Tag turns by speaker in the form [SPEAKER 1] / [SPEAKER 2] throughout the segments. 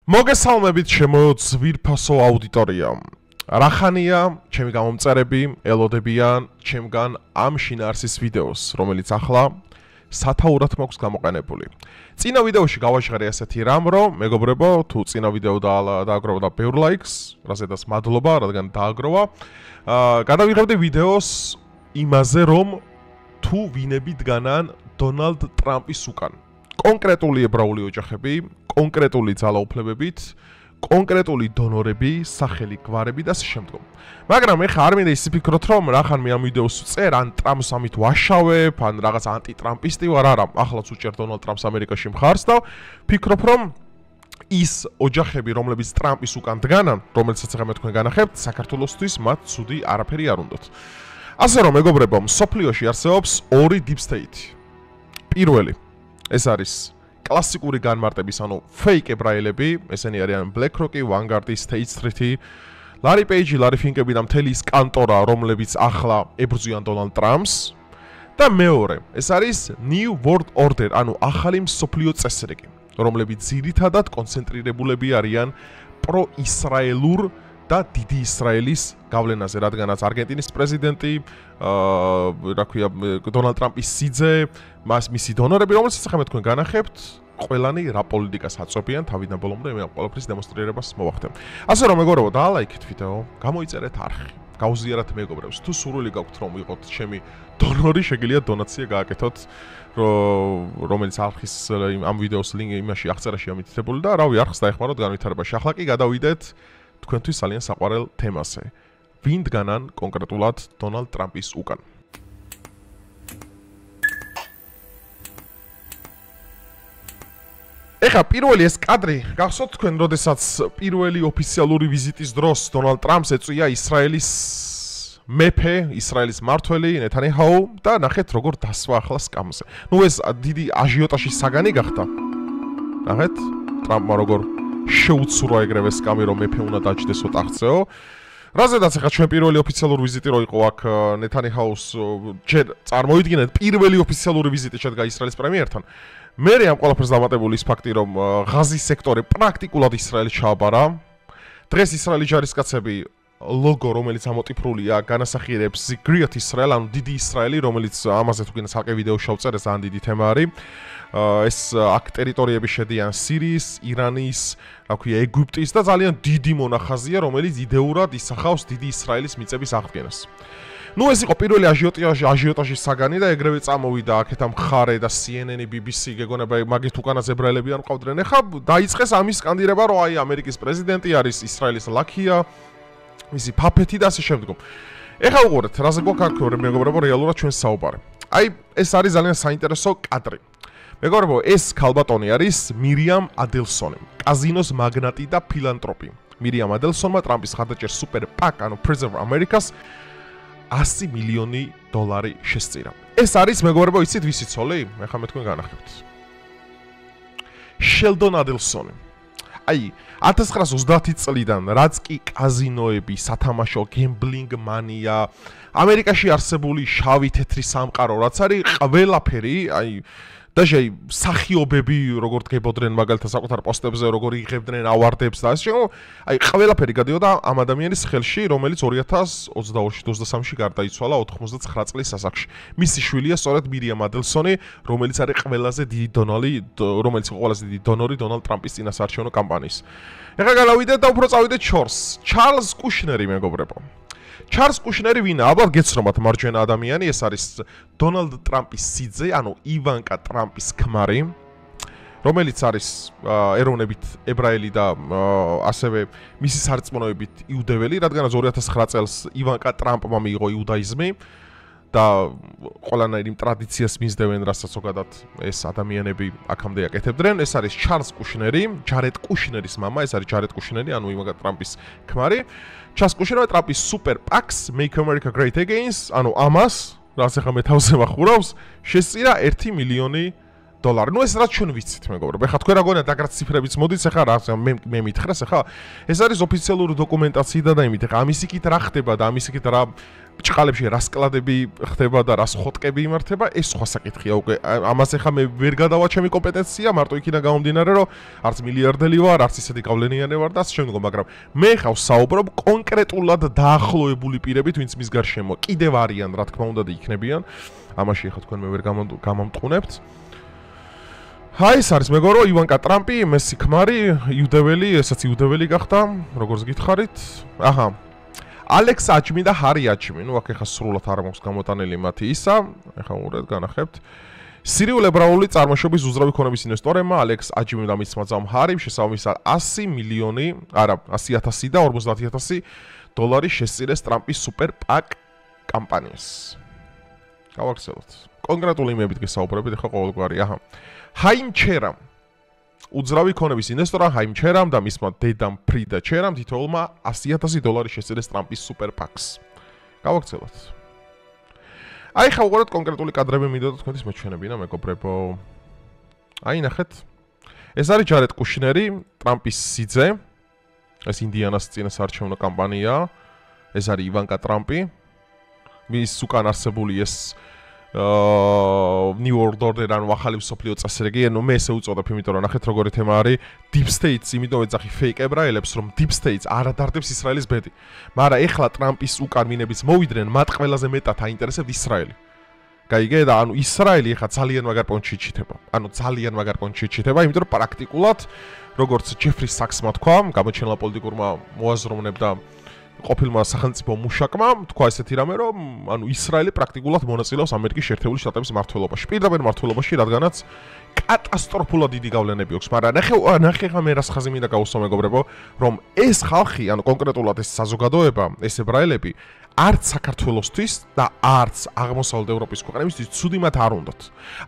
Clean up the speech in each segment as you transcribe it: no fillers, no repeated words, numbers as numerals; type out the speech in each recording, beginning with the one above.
[SPEAKER 1] მოგესალმებით ჩემო ძვირფასო აუდიტორია. რა ხანია ჩემი გამომწერები ელოდებიან ჩემგან ამ შინაარსის ვიდეოს, რომელიც ახლა სათაურად მაქვს გამოყენებული. წინა ვიდეოში გავაჟღერე ასეთი რამ, რომ მეგობრებო, თუ წინა ვიდეო დააგროვა ბევრ ლაიქს, რაზედაც მადლობა, რადგან დააგროვა. გადავიღებდი ვიდეოს იმაზე, რომ თუ ვინები დგანან დონალდ ტრამპის უკან. კონკრეტული ებრაული ოჯახები, კონკრეტული ძალაუფლებებით, კონკრეტული დონორები, სახელი გვარები და შემდგომ. მაგრამ ეხა არ მინდა ისე ფიქროთ, რომ რახან მე ამ ვიდეოს ვწერ, ან ტრამპს ამით ვაშავებ, ან რაღაც ანტიტრამპისტი ვარ, არა, ახლაც უჭერ დონალდ ტრამპს ამერიკაში მხარს და ფიქრობ, რომ ის ოჯახები, რომლებიც ტრამპის უკან დგანან, რომელსაც ახლა მე თქვენ განახებთ, საქართველოსთვის მათ ცუდი არაფერი არ უნდათ. ასე რომ მეგობრებო, სოფლიოში არსებობს ორი deep state. პირველი ეს არის კლასიკური განმარტების, ანუ fake ებრაელები, ესენი არიან BlackRock-ი, Vanguard-ი, State Street-ი, Larry Page-ი, Larry Fink-ები და მთელი ის კანტორა, რომლებიც ახლა ებრძვიან დონალდ ტრამპს. და მეორე, ეს არის New World Order, ანუ ახალი მსოფლიო წესრიგი, რომლებიც ძირითადად კონცენტრირებულები არიან პრო-ისრაელურ და დიდი ისრაელის გავლენაზე, რადგანაც არგენტინის პრეზიდენტი, რა ქვია, დონალდ ტრამპის სიძე, მისი დონორები, რომელსაც ახლა მე თქვენ განახებთ, ყველანი რა პოლიტიკას აწვევიან თავიდან ბოლომდე, მე ყველაფრის დემონსტრირებას მოვახდენ. ასე რომ მეგობრებო, დაალაიქეთ ვიდეო, გამოიწერეთ არხი, გაუზიარეთ მეგობრებს, თუ სურვილი გაქვთ რომ ვიყოთ ჩემი დონორი, შეგიძლიათ დონაცია გააკეთოთ, რომელიც არხის ამ ვიდეოს ლინკი იმაში აღწერაშია მითითებული და რავი, არხს დაეხმაროთ განვითარებაში. ახლა კი გადავიდეთ თქვენთვის ძალიან საყვარელ თემაზე. ვინ დგანან კონკრეტულად დონალდ ტრამპის უკან? ეხა პირველი ეს კადრი, გახსოვთ თქვენ, როდესაც პირველი ოფიციალური ვიზიტის დროს დონალდ ტრამპს ეწვია ისრაელის მეფე, ისრაელის მმართველი ნეთანიაჰუ და ნახეთ როგორ დასვა ახლა სკამზე. ნუ ეს დიდი აჟიოტაჟის საგანი გახდა. ნახეთ, ტრამპმა როგორ შეუცურვა ეგრევე სკამი, რომ მეფე უნდა დაჯდესო ტახტზეო. რაზედაც ახლა ჩვენ პირველი ოფიციალური ვიზიტი რო იყო აქ ნეთანიაჰუს, ჯერ წარმოიდგინეთ პირველი ოფიციალური ვიზიტი შედგა ისრაელის პრემიერთან. მე ამ ყველაფერს დამატებული ის ფაქტი, რომ ღაზის სექტორი პრაქტიკულად ისრაელს ჩააბარა. დღეს ისრაელის ჯარისკაცები ლოგო, რომელიც ამოტიფრულია, განასახიერებს Great Israel, ანუ დიდი ისრაელი, რომელიც ამაზე თუ გინდა ცალკე ვიდეო შევწერ, ეს ძალიან დიდი თემა არის. ეს აქ ტერიტორიები შედიან სირიის, ირანის, რა ქვია, ეგვიპტის და ძალიან დიდი მონახაზია, რომელიც იდეურად ისახავს დიდი ისრაელის მიწების აღდგენას. ნუ ეს იყო პირველი აჟიოტაჟის საგანი და ეგრევე წამოვიდა აქეთ ამ ხარე და CNN, BBC, გეგონება მაგით უკანაც ებრაელები არ მყავდნენ. ეხა დაიწყეს ამის სკანდირება, რომ აი ამერიკის პრეზიდენტი არის ისრაელის ლაქია, მისი ფაფეთი და ასე შემდგომ. ეხა უყურეთ, რაზე გვაქვს მეგობრებო, რეალურად ჩვენ საუბარი. აი ეს არის ძალიან საინტერესო კადრი. მეგობრებო, ეს ქალბატონი არის მირიამ ადელსონი, კაზინოს მაგნატი და ფილანტროპი. მირიამ ადელსონმა ტრამპის ხარდაჭერ სუპერ პაკ, ანუ Preserve America-ს $100 მილიონი შესწირა. ეს არის მეგობრებო, იცით ვისი ცოლი? ეხლა მე თქვენ განახებთ. შელდონ ადელსონი. აი 1930 წლიდან რაც კი კაზინოები, სათამაშო, გემბლინგ მანია, ამერიკაში არსებული შავი თეთრი სამყარო, რაც არის ყველაფერი, აი დაჟე სახიობები, როგორ დგებოდნენ მაგალითად საკუთარ პოსტებზე, როგორ იღებდნენ ავარდებს და ასე შემო, აი ყველაფერი გადიოდა ამ ადამიანის ხელში, რომელიც 2022-23-ში გარდაიცვალა 89 წლის ასაკში. მისი შვილია სწორედ მირიამ ადელსონი, რომელიც არის ყველაზე დიდი დონორი დონალდ ტრამპის წინასაარჩევნო კამპანიის. ეხლა გავიდეთ და უფრო წავიდეთ შორს. ჩარლზ კუშნერი მეგობრებო. ჩარლზ კუშნერი ვინაა? ალბათ გეცნობათ მარჯვენა ადამიანი, ეს არის დონალდ ტრამპის სიძე, ანუ ივანკა ტრამპის ქმარი, რომელიც არის ეროვნებით ებრაელი და ასევე მისი სარწმუნოებით იუდეველი, რადგანაც 2009 წელს ივანკა ტრამპმა მიიღო იუდაიზმი და ყველანაირ იმ ტრადიციას მისდევენ, რასაც ზოგადად ეს ადამიანები აქამდე აკეთებდნენ. ეს არის ჩარლზ კუშნერი, ჯარედ კუშნერის მამა, ეს არის ჯარედ კუშნერი, ანუ ივანკა ტრამპის ქმარი. ჩარლზ კუშნერმა ტრამპის Super PAC-ს Make America Great Again, ანუ ამას, რაც ახლა მე თავზე ვახურავს, შესწირა $1 მილიონი. დოლარი. ნუ ეს რაც ჩვენ ვიცით, მეგობრებო. ეხლა თქვენ რა გონიათ, აგრაც ციფრებიც მოდით, ეხლა რა მე მითხრას, ეხლა ეს არის ოფიციალური დოკუმენტაცია და იმით, ეხლა ამის იქით რა ხდება და ამის იქით რა ჭყალებში რა სკლადები ხდება და რა ხოტკები იმართება, ეს სხვა საკითხია უკვე. ამას ეხლა მე ვერ გადავა ჩემი კომპეტენცია, მარტო იქიდან გამომდინარე, რომ არც მილიარდელი ვარ, არც ისეთი გავლენიანი ვარ და ასე შემდგომ, მაგრამ მე ხავ საუბრობ კონკრეტულად დაახლოებული პირებით, ვინც მის გარშემო კიდევ არიან, რა თქმა უნდა და იქნებიან. ამაში ეხლა თქვენ მე ვერ გამომტყუნებთ. აი ეს არის მეგობრებო, ივანკა ტრამპი, მესი ქმარი, იუდეველი, ესაც იუდეველი გახდა, როგორც გითხარით. აჰა. ალექს აჩმი და ჰარი აჩმი. ნუ აქ ეხა სრულად არ მაქვს გამოტანილი მათი ისა. ეხა უყურეთ, განახებთ. სირიულ ებრაული წარმოშობის უძრავი ქონების ინვესტორებმა ალექს აჩმი და მის მოწამ ჰარი შესაბამისად 100 მილიონი, არა, 100,000 და 50,000 დოლარი შესწირეს ტრამპის სუპერ პაკ კამპანიას. გავახსენოთ. კონკრეტული იმებით გესაუბრებით, ეხა ყოველგვარი, აჰა. ჰაიმ ჩერამ უძრავი ქონების ინვესტორმა ჰაიმ ჩერამ და მისმა დედამ ფრიდა ჩერამ თითოეულმა 100,000 დოლარი შესწირეს ტრამპის სუპერ პაკს. გავაგრძელოთ. აი ხა უყურეთ კონკრეტული კადრები მინდოდა თქვენთვის მეჩვენებინა მეგობრებო. აი ნახეთ. ეს არის ჯარედ კუშნერი, ტრამპის სიძე. ეს ინდიანას წინასაარჩევნო კამპანია. ეს არის ივანკა ტრამპი. მის უკან არსებული ეს New World Order ანუ ახალი მსოფლიო წესრიგი, ანუ მე ესე უწოდებ, იმიტომ რომ ნახეთ როგორი თემა არის Deep States, იმიტომ ეძახი fake ებრაელებს, რომ Deep States არ ადარდებს ისრაელის ბედი. მაგრამ ეხლა ტრამპის უკან მინებიც მოვიდნენ, მათ ყველაზე მეტად აინტერესებთ ისრაელი. გაიგე და ანუ ისრაელი ეხლა ძალიან მაგარ პონჩი ჩითება. ანუ ძალიან მაგარ პონჩი ჩითება, იმიტომ რომ პრაქტიკულად როგორც ჯეფრი საქსმა თქვა, გამოჩენილ პოლიტიკურმა მოაზროვნებ და ყოფილმა სახელმწიფო მუშაკმა თქვა ესეთი რამე, რომ ანუ ისრაელი პრაქტიკულად მონაწილეობს ამერიკის შეერთებული შტატების მმართველობაში. პირდაპირ მმართველობაში, რადგანაც კატასტროფულად დიდი გავლენები აქვს, მაგრამ ნახე ხა მე რას ხაზი მინდა გავუსვა მეგობრებო, რომ ეს ხალხი, ანუ კონკრეტულად ეს საზოგადოება, ეს ებრაელები არც საქართველოსთვის და არც აღმოსავლეთ ევროპის ქვეყნებისთვის ცუდი მათ არ უნდათ.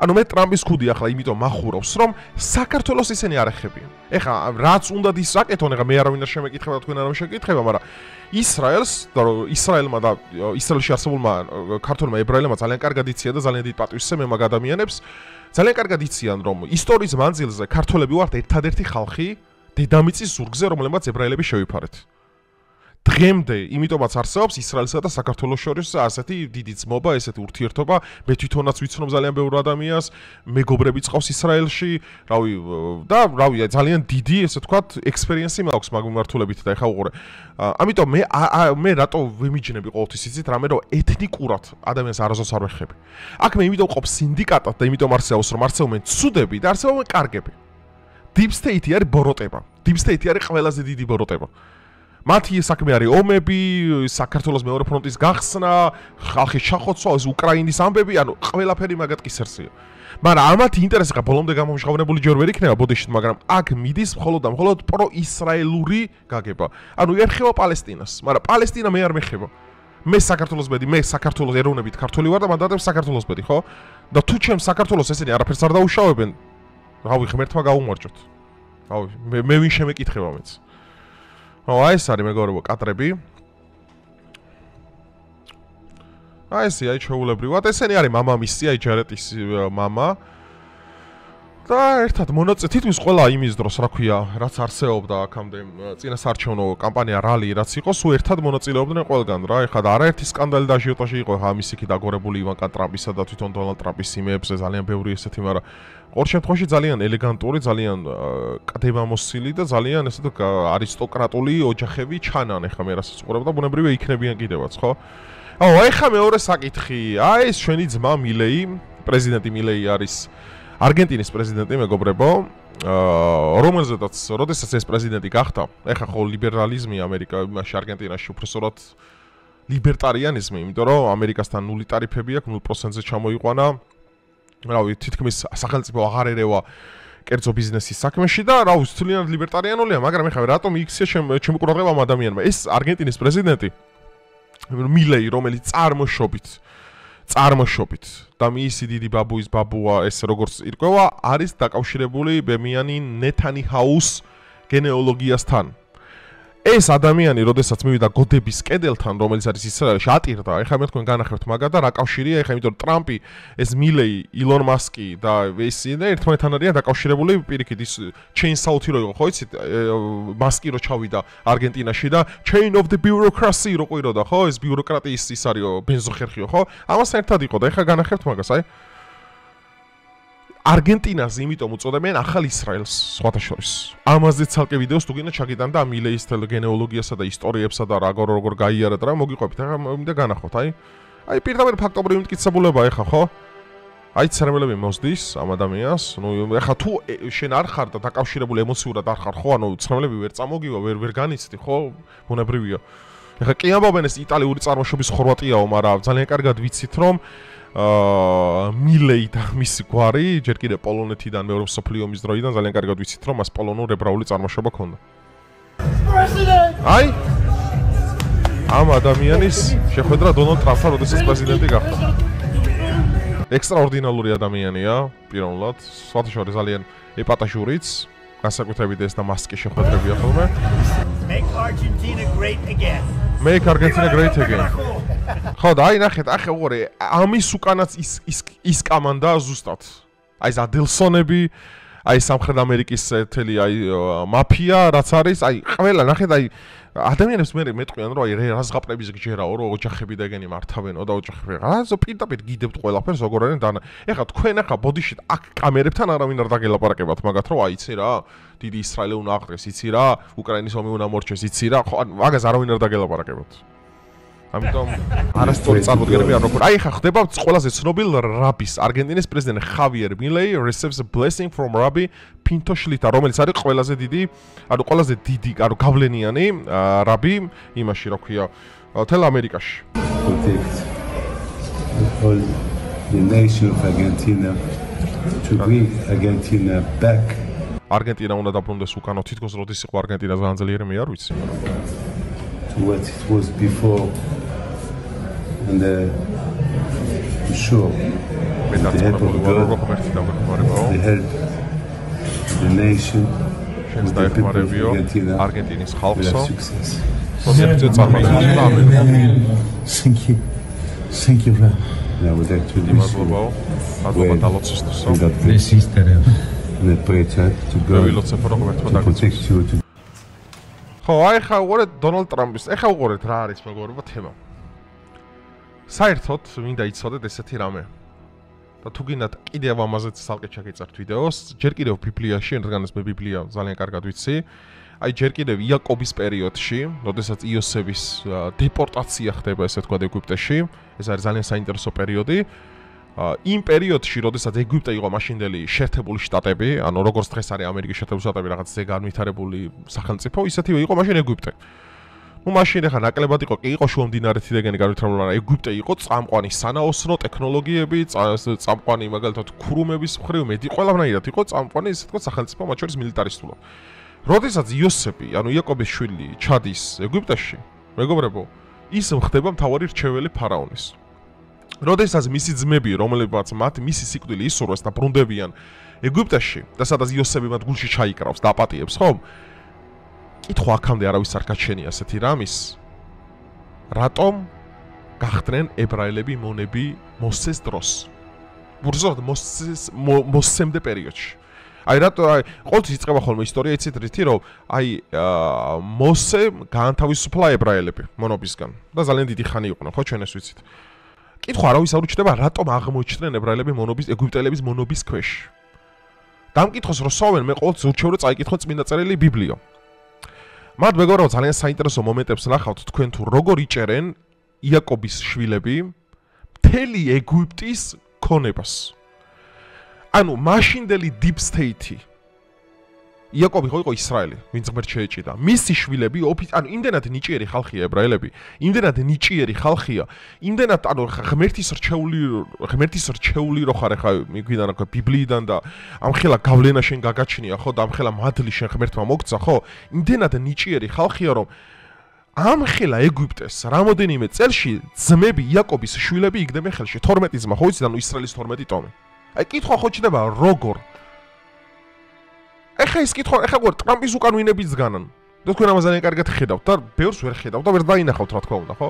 [SPEAKER 1] ანუ მე ტრამპის ქუდი ახლა იმიტომ მახურავს, რომ საქართველოს ისინი არ ეხებიან. ეხლა რაც უნდათ ის რაკეთონ, ეხლა მე არავინ არ შემეკითხება და თქვენ არ შემეკითხება, მაგრამ ისრაელს და ისრაელმა და ისრაელში არსებულმა ქართველმა ებრაელებმა ძალიან კარგად იციან და ძალიან დიდ პატივისცემ მაგ ადამიანებს ძალიან კარგად იციან, რომ ისტორიის მანძილზე ქართველები ვართ ერთადერთი ხალხი დედამიწის ზურგზე, რომლებმაც ებრაელები შევიფარეთ. დღემდე იმიტომაც არსებობს ისრაელსა და საქართველოს შორის ასეთი დიდი ძმობა, ესეთი ურთიერთობა. მე თვითონაც ვიცნობ ძალიან ბევრ ადამიანს, მეგობრები წავს ისრაელში, რავი, და რავი, ძალიან დიდი, ესე ვთქვათ, ექსპერიენსი მაქვს მაგ მიმართულებით და ეხა უყურე. ამიტომ მე რატო ვიმიჯნები ყოველთვის იცით, რამე რომ ეთნიკურად ადამიანს არასდროს არ ვეხები. აქ მე იმიტომ ყოფ სინდიკატად და იმიტომ არსებობს, რომ არსებობენ ცუდები და არსებობენ კარგები. Deep State არის ბოროტება. Deep State არის ყველაზე დიდი ბოროტება. მათი საქმე არის ომები, საქართველოს მეორე ფრონტის გახსნა, ხალხის ჩახოცვა, უკრაინის ამბები, ანუ ყველაფერი მაგათ კი სერსია. მაგრამ ამათი ინტერესი ხა ბოლომდე გამომჟღავნებული ჯერ ვერ იქნება ბოდიშით, მაგრამ აქ მიდის მხოლოდ და მხოლოდ პრო-ისრაელური გაგება. ანუ ერხება პალესტინას, მაგრამ პალესტინა მე არ მეხება. მე საქართველოს ბედი, მე საქართველოს ეროვნებით ქართველი ვარ და მანდატებს საქართველოს ბედი, ხო? და თუ ჩემ საქართველოს ესენი არაფერს არ დაუშავებენ, რავი, ღმერთმა გაუმარჯოთ. რავი, მე ვინ შემეკითხება მეც. აი ეს არის მეგობრებო კადრები. აი ესე აი ჩაულებრივად, ესენი არის მამამისი, აი ჯარეტის მამა. და ერთად თითქმის ყველა იმის დროს, რა ქვია, რაც არსებობდა აქამდე წინასაარჩევნო კამპანია რალი რაც იყო, სულ ერთად მონაწილეობდნენ ყველგან რა. ეხლა და არაერთი სკანდალი და აჟიოტაჟი იყო, ხა ამის იქით დაგორებული ივანკა ტრამპისა და თვითონ დონალდ ტრამპის იმეებზე ძალიან ბევრი ესეთი, მაგრამ ყოველ შემთხვევაში ძალიან ელეგანტური, ძალიან კდებამოსილი და ძალიან ესე არისტოკრატული ოჯახები ჩანან. ეხლა მე რასაც უყურებ და ბუნებრივია იქნებიან კიდევაც, ხო? ეხლა მეორე საკითხი. აი ეს ჩვენი ძმა მილეი, პრეზიდენტი მილეი არის არგენტინის პრეზიდენტი, მეგობრებო, რომელზედაც, როდესაც ეს პრეზიდენტი გახდა, ეხლა ხო ლიბერალიზმი ამერიკაში, არგენტინაში უბრალოდ ლიბერტარიანიზმი, იმიტომ რომ ამერიკასთან ნული ტარიფები აქვს, 0%-ზე ჩამოიყვანა. რავი, თითქმის სახელმწიფო აღარ ერევა კერძო ბიზნესის საქმეში და რავი, თლიანად ლიბერტარიანულია, მაგრამ ეხლა რატომ იქცია ჩემი ყურადღება ამ ადამიანმა? ეს არგენტინის პრეზიდენტი მილეი, რომელიც წარმოშობით და მისი დიდი ბაბუის ბაბუა ეს როგორც ირკვევა, არის დაკავშირებული ბემიანი ნეთანიაჰუს გენეალოგიასთან. ეს ადამიანი, როდესაც მივიდა გოდების კედელთან, რომელიც არის ისრაელში, ატირდა. ეხლა მე თქვენ განახებთ მაგას და რა კავშირია ეხლა, იმიტომ რომ ტრამპი, ეს მილეი, ილონ მასკი და ესინი ერთმანეთთან არიან დაკავშირებული, პირიქით ის chain south-ი რო იყო, ხო იცით? მასკი რო ჩავიდა არგენტინაში და chain of the bureaucracy რო ყვიროდა, ხო? ეს ბიუროკრატიის ის არისო, ბენზოხერხიო, ხო? ამასთან ერთად იყო და ეხლა განახებთ მაგას, აი. არგენტინაზე იმიტომ უწოდებენ ახალ ისრაელს სხვათა შორის. ამაზე ცალკე ვიდეოს თუ გინდა ჩაგიტან და მილეის გენეოლოგიასა და ისტორიებსა და როგორ გაიარა და მოგიყვებით. ახლა მინდა განახოთ, აი. აი პირდაპირ ფაქტობრივი მტკიცებულება ეხა, ხო? აი ცერემელები მოსდის ამ ადამიანს. ნუ ეხა თუ შენ არ ხარ და დაკავშირებული ემოციურად არ ხარ, ხო? ანუ ცერემელები ვერ წამოგივა, ვერ განიცდი, ხო? ბუნებრივია. ეხა კი ამბობენ ეს იტალიური წარმოშობის ხორვატიაო, მაგრამ ძალიან კარგად ვიცით რომ მილეი და მისი გვარი ჯერ კიდევ პოლონეთიდან მეორე მსოფლიო ომის დროიდან ძალიან კარგად ვიცით რომ მას პოლონურ ებრაული წარმოშობა ჰქონდა. აი ამ ადამიანის შეხვედრა დონალდ ტრამპთან როდესაც პრეზიდენტი გახდა. ექსტრაორდინალური ადამიანია, პირველად, სხვათა შორის ძალიან ეპატაჟურიც, განსაკუთრებით ეს და მასკი შეხვედრებია ხოლმე. Make Argentina great again. ხო და აი ნახეთ, ახლა უყურე, ამის უკანაც ის კამანდა ზუსტად. აი ეს ადელსონები, აი სამხრეთ ამერიკის თელი აი მაფია, რაც არის, აი ყველა ნახეთ, აი ადამიანებს მე მეტყვიან რომ აი რაზღაპრების გჯერაო, რომ ოჯახები და ეგენი მართავენო და ოჯახები. რაზო პირდაპირ გიდებთ ყველაფერს როგორ არის და ეხლა თქვენ ახლა ბოდიშით აქ კამერებთან არავინ არ დაგელაპარაკებათ მაგათ რომ აი იცი რა, დიდი ისრაელი უნდა აღდგეს, იცი რა, უკრაინის ომი უნდა მორჩეს, იცი რა, ხო მაგას არავინ არ დაგელაპარაკებათ. ამიტომ არასწორი წარმოდგენები არ როგორ. აი ხა ხდება ყველაზე ცნობილ რაბის, არგენტინის პრეზიდენტ ხავიერ მილეი receives a blessing from Rabbi Pinto Shlita, რომელიც არის ყველაზე დიდი, ანუ ყველაზე დიდი, ანუ გავლენიანი რაბი იმაში, რა ქვია, თელ ამერიკაში.
[SPEAKER 2] Protect all the nation of Argentina to bring Argentina back.
[SPEAKER 1] არგენტინა უნდა დაბრუნდეს უკანო, თითქოს როდის იყო არგენტინა ძალიან ძლიერი მე არ ვიცი.
[SPEAKER 2] What it was before and sure the help of God, the help the nation
[SPEAKER 1] and the people of Argentina Argentinis ხალხსო
[SPEAKER 2] Thank you I would like to wish the sister and the preacher to God to protect you
[SPEAKER 1] ხო, აი ხა უყურეთ დონალდ ტრამპის. ეხა უყურეთ რა არის მეგობრებო თემა. საერთოდ მინდა იცოდეთ ესეთი რამე. და თუ გინდათ კიდევ ამაზე ცალკე ჩაგეწერთ ვიდეოს, ჯერ კიდევ ბიბლიაში, რადგანაც მე ბიბლია ძალიან კარგად ვიცი. აი ჯერ კიდევ იაკობის პერიოდში, როდესაც იოსების დეპორტაცია ხდება, ესე თქვა ეგვიპტეში, ეს არის ძალიან საინტერესო პერიოდი. იმ პერიოდში, როდესაც ეგვიპტე იყო მაშინდელი შეერთებული შტატები, ანუ როგორც დღეს არის ამერიკის შეერთებული შტატები, რაღაც ზეგანვითარებული სახელმწიფო, ისეთივე იყო მაშინ ეგვიპტე. ნუ მაშინ ახლა ნაკლებად იყო, კი იყო შუამდინარეთიდან განვითარებული, მაგრამ ეგვიპტე იყო წამყვანი სანაოსნო ტექნოლოგიები, წამყვანი მაგალითად ქურუმების მხრივ, მედი ყველანაირად იყო წამყვანი, ისე თქვა სახელმწიფო, მათ შორის მილიტარისტულად. როდესაც იოსები, ანუ იაკობის შვილი ჩადის ეგვიპტეში, მეგობრებო, ის ხდება მთავარი რჩეველი ფარაონის. როდესაც მისი ძმები, რომლებიც მათ მისი სიკვდილი ისურვეს და ბრუნდებიან ეგვიპტეში, და სადაც იოსები მათ გულში ჩაიკრავს და აპატიებს, ხო? კითხვა აქამდე არავის არ გაჩენია ასეთი რამის. რატომ გახდნენ ებრაელები მონები მოსეს დროს? უბრალოდ მოსემდე პერიოდში. აი რატო აი ყოველთვის იწყება ხოლმე ისტორია იცით რითი რომ აი მოსე გაანთავისუფლა ებრაელები მონობისგან და ძალიან დიდი ხანი იყვნენ, ხო ჩვენ ეს ვიცით. კითხვა არავის არ უჩნდება რატომ აღმოჩნდნენ ებრაელები მონობის ეგვიპტელების მონობის ქვეშ. დამკითხოს რომ სვავენ მე ყოველთვის ურჩევ რომ წაიკითხოთ წმინდა წერილი ბიბლიო. მათ მეგობრებო ძალიან საინტერესო მომენტებს ნახავთ თქვენ თუ როგორ იჭერენ იაკობის შვილები მთელი ეგვიპტის ქონებას. ანუ მაშინდელი deep state-ი იაკობი ხო იყო ისრაელი, ვინც ღმერთს შეეჭიდა. მისი შვილები ანუ იმდენად ნიჭიერი ხალხია ებრაელები, იმდენად ნიჭიერი ხალხია, იმდენად ანუ ღმერთის რჩეული რო ხარ ხა მიგვიდან რა ბიბლიიდან და ამხელა გავლენა შენ გაგაჩნია ხო და ამხელა მადლი შენ ღმერთმა მოგცა ხო, იმდენად ნიჭიერი ხალხია რომ ამხელა ეგვიპტეს რამოდენიმე წელში ძმები იაკობის შვილები იგდებენ ხელში 12 ძმა ხო იცით ანუ ისრაელის 12 ტომი. აი კითხვა ხო ჩდება როგორ ეხა ის კითხვა, ეხა გոր ტრამპის უკან ვინებიც განან. და თქვენ ამას ძალიან კარგად ხედავთ და ბევრს ვერ ხედავთ და ვერ დაინახავთ რა თქმა უნდა, ხო?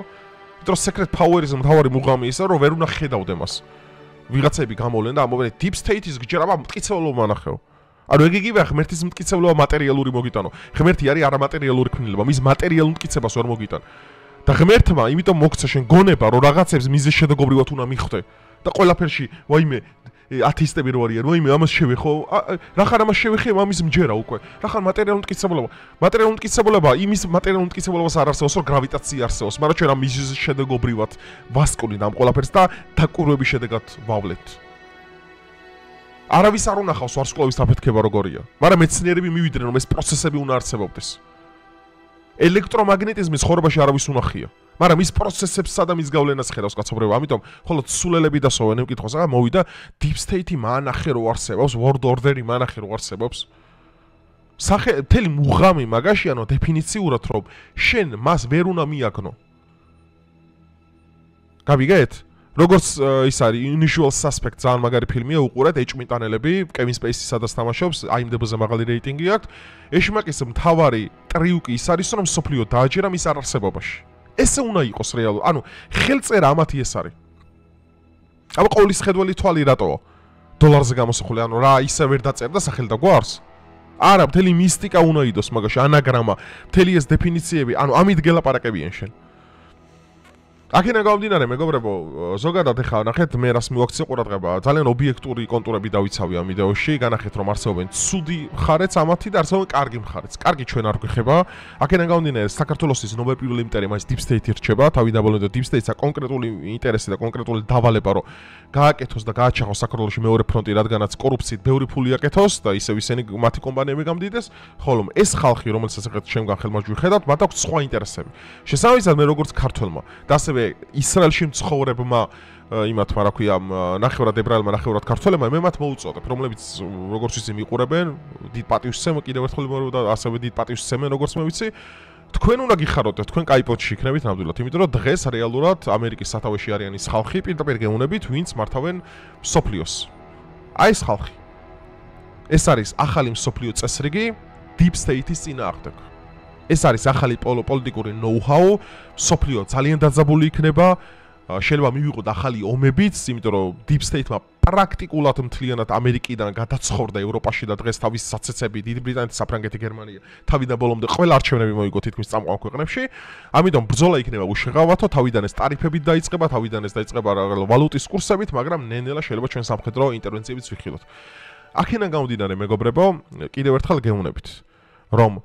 [SPEAKER 1] იმიტომ რომ secret power-ის მთავარი მუღამი ისაა, რომ ვერ უნდა ხედავთ ამას. ვიღაცები გამოვლენ და ამბობენ deep state-ის გჯერა მტკიცებულობა ნახეო. ანუ ეგ იგივე ღმერთის მტკიცებულობა მატერიალური მოგიტანო. ღმერთი არის არამატერიალური ქმნილობა, მის მატერიალურ მტკიცებას ვერ მოგიტან. და ღმერთმა იმიტომ მოგცა შენ გონება, რომ რაღაცებს მიზეზ შედეგობრივად უნდა მიხვდე. და ყველაფერში, ვაიმე, ათეისტები რო არიან, ვაიმე, ამას შევეხო, რახან ამას შევეხე, ამის მჯერა უკვე. რახან მატერიალურ მტკიცებულობა. მატერიალურ მტკიცებულობა, იმის მატერიალურ მტკიცებულობას არ არსებობს, რომ გრავიტაცია არსებობს, მაგრამ ჩვენ ამ მიზეზ შედეგობრივად ვასკვნით ამ ყველაფერს და დაკვირვების შედეგად ვავლეთ. არავის არ უნახავს ვარსკვლავის აფეთქება როგორია, მაგრამ მეცნიერები მივიდნენ, რომ ეს პროცესები უნდა არსებობდეს. ელექტრომაგნეტიზმი ცხოვრებაში არავის უნახია, მაგრამ ის პროცესებს და მის გავლენას ხედავს კაცობრიობა, ამიტომ ხოლო სულელები და სოვენი მკითხოს, მოვიდა deep state-ი მანახე რო არსებობს, world order-ი მანახე რო არსებობს. მთელი მუღამი მაგაშია, ნო დეფინიციურად რომ შენ მას ვერ უნდა მიაგნო. გავიგეთ? როგორც ის არის Unusual Suspect ძალიან მაგარი ფილმია, უყურეთ ეჭმიტანელები, Kevin Spacey სადაც თამაშობს, IMDb-ზე მაღალი რეიტინგი აქვს. ეშმაკის მთავარი ტრიუკი ის არის, რომ სოფლიო დააჯერა მის არარსებობაში. ესე უნდა იყოს რეალურად. ანუ ხელწერა ამათი ეს არის. აბა ყოვლის ხედველი თვალი რატოა? დოლარზე გამოსახული, ანუ რა ისე ვერ დაწერდა სახელი და გვარს? არა, მთელი მისტიკა უნდა იდოს მაგაში, ანაგრამა, მთელი ეს დეფინიციები, ანუ ამით გელაპარაკებიან შენ. აქედან გამომდინარე, მეგობრებო, ზოგადად ეხლა ნახეთ, მე რას მივაქციე ყურადღება, ძალიან ობიექტური კონტურები დავიცავი ამ ვიდეოში, განახეთ რომ არსებობენ ცუდი მხარეც ამათი და არსებობენ კარგი მხარეც. კარგი ჩვენ არ გვეხება. აქედან გამომდინარე, საქართველოსის ნომერპირული იმპერია მას deep state-ი რჩება, თავიდანვე deep state-ს კონკრეტული ინტერესი და კონკრეტული დავალება, რომ გააკეთოს და გააჩაღოს საქართველოში მეორე ფრონტი, რადგანაც კორუფციით ბევრი ფული აკეთოს და ისევ ისინი მათი კომპანიები გამდიდეს, ხოლო ეს ხალხი, რომელსაც ახლა შემგან ხელმოჭრილი ხედავთ, მათ აქვს სხვა ინტერესები. შესაბამისად, მე როგორც ქართველმა და ასევე ისრაელში მცხოვრებმა იმათმა, რა ქვია, ნახევრად ებრაელმა, ნახევრად ქართველებმა, მე მათ მოუწოდებ, რომლებიც როგორც ვიცი მიყურებენ, დიდ პატივსცემ კიდევ ერთხელ ვიმეორებ და ასევე დიდ პატივსცემენ, როგორც მე ვიცი. თქვენ უნდა გიხაროთ და თქვენ კაი პოტში იქნებით ნამდვილად, იმიტომ რომ დღეს რეალურად ამერიკის სათავეში არიან ის ხალხი, პირდაპირ გეუნებით, ვინც მართავენ მსოფლიოს. აი ეს ხალხი. ეს არის ახალი მსოფლიო წესრიგი deep state-ის წინააღმდეგ. ეს არის ახალი პოლიტიკური know-how, მსოფლიო ძალიან დაძაბული იქნება, შეიძლება მივიღოთ ახალი ომებიც, იმიტომ რომ deep state-მა პრაქტიკულად მთლიანად ამერიკიდან გადაცხოვრდა ევროპაში და დღეს თავის საცეცები დიდი ბრიტანეთი, საფრანგეთი, გერმანია თავიდან ბოლომდე ყველა არჩევნები მოიგო თითქმის წამყვან ქვეყნებში. ამიტომ ბრძოლა იქნება უშეღავათო, თავიდან ეს ტარიფებით დაიწყება, თავიდან ეს დაიწყება ვალუტის კურსებით, მაგრამ ნელ-ნელა შეიძლება ჩვენ სამხედრო ინტერვენციებიც ვიხილოთ. აქედან გამომდინარე, მეგობრებო, კიდევ ერთხელ გეუნებით, რომ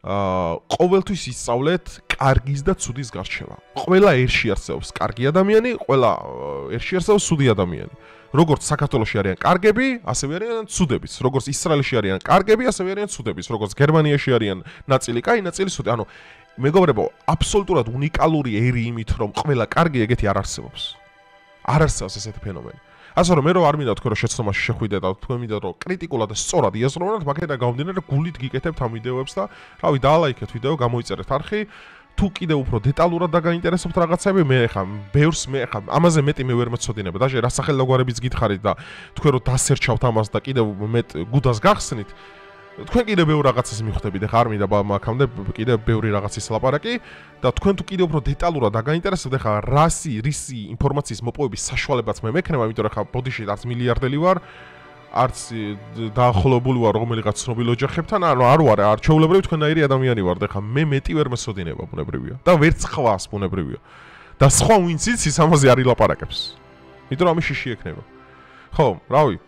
[SPEAKER 1] ყოველთვის ისწავლეთ კარგის და ცუდის გარჩევა. ყველა ერში არსებობს კარგი ადამიანი, ყველა ერში არსებობს ცუდი ადამიანი. როგორც საქართველოში არიან კარგები, ასევე არიან ცუდებიც. როგორც ისრაელში არიან კარგები, ასევე არიან ცუდებიც. როგორც გერმანიაში არიან ნაწილი კაი, ნაწილი ცუდი. ანუ მეგობრებო, აბსოლუტურად უნიკალური ერი იმით, რომ ყველა კარგი ეგეთი არ არსებობს. არ არსებობს ესეთი ფენომენი. ასე რომ მე რო არ მინდა თქვენ რომ შეცდომაში შეხვიდე და თქვენ მინდა რომ კრიტიკულად და სწორად იაზროვნოთ, მაგერდა გამომდინარე გულით გიკეთებთ ამ ვიდეოებს და რავი, დაალაიქეთ ვიდეო, გამოიწერეთ არხი. თუ კიდევ უფრო დეტალურად დაგაინტერესებთ რაღაცები, მე ხა ბევრს მე ხა ამაზე მეტი მე ვერ მეცოდინებ. დაჟე რა სახელდაგვარებიც გითხარით და თქვენ რო დასერჩავთ ამას და კიდევ მეტ გუდას გახსნით, თქვენ კიდევ ბევრ რაღაცას მიხვდებით. ხა არ მინდა მაგამდე კიდევ ბევრი რაღაცის ლაპარაკი და თქვენ თუ კიდევ უფრო დეტალურად დაგაინტერესებთ, ხა რისი ინფორმაციის მოპოვების საშუალებაც მე მექნება, იმიტომ რომ ხა ბოდიში არც მილიარდელი ვარ, არც დაახლოებული ვარ რომელიღაც ცნობილ ოჯახებთან, ანუ არ ვარ არჩეულებრივი თქვენაირი ადამიანი ვარ და ხა მე მეტი ვერ მესოდინება ბუნებრივია და ვერც ხვას ბუნებრივია. და სხვა ვინც იცის ამაზე არ ილაპარაკებს. იმიტომ რომ ამის შიში ექნება. ხო, რავი.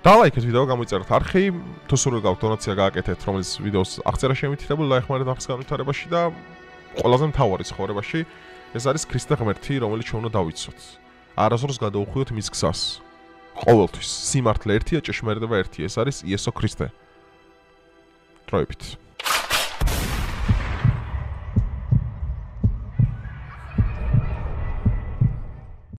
[SPEAKER 1] დალაიქეთ ვიდეო, გამოიწერეთ არხი, თუ სურვილი გაქვთ დონაცია გააკეთეთ, რომელიც ვიდეოს აღწერა შემითითებული, ლაიხმარეთ არხის განვითარებაში და ყველაზე მთავარი ცხოვრებაში ეს არის ქრისტე ღმერთი, რომელიც ჩვენ უნდა დავიცოთ. არასდროს გადაუხვიოთ მის გზას. ყოველთვის სიმართლე ერთია, ჭეშმარიტება ერთია, ეს არის იესო ქრისტე. დროებით.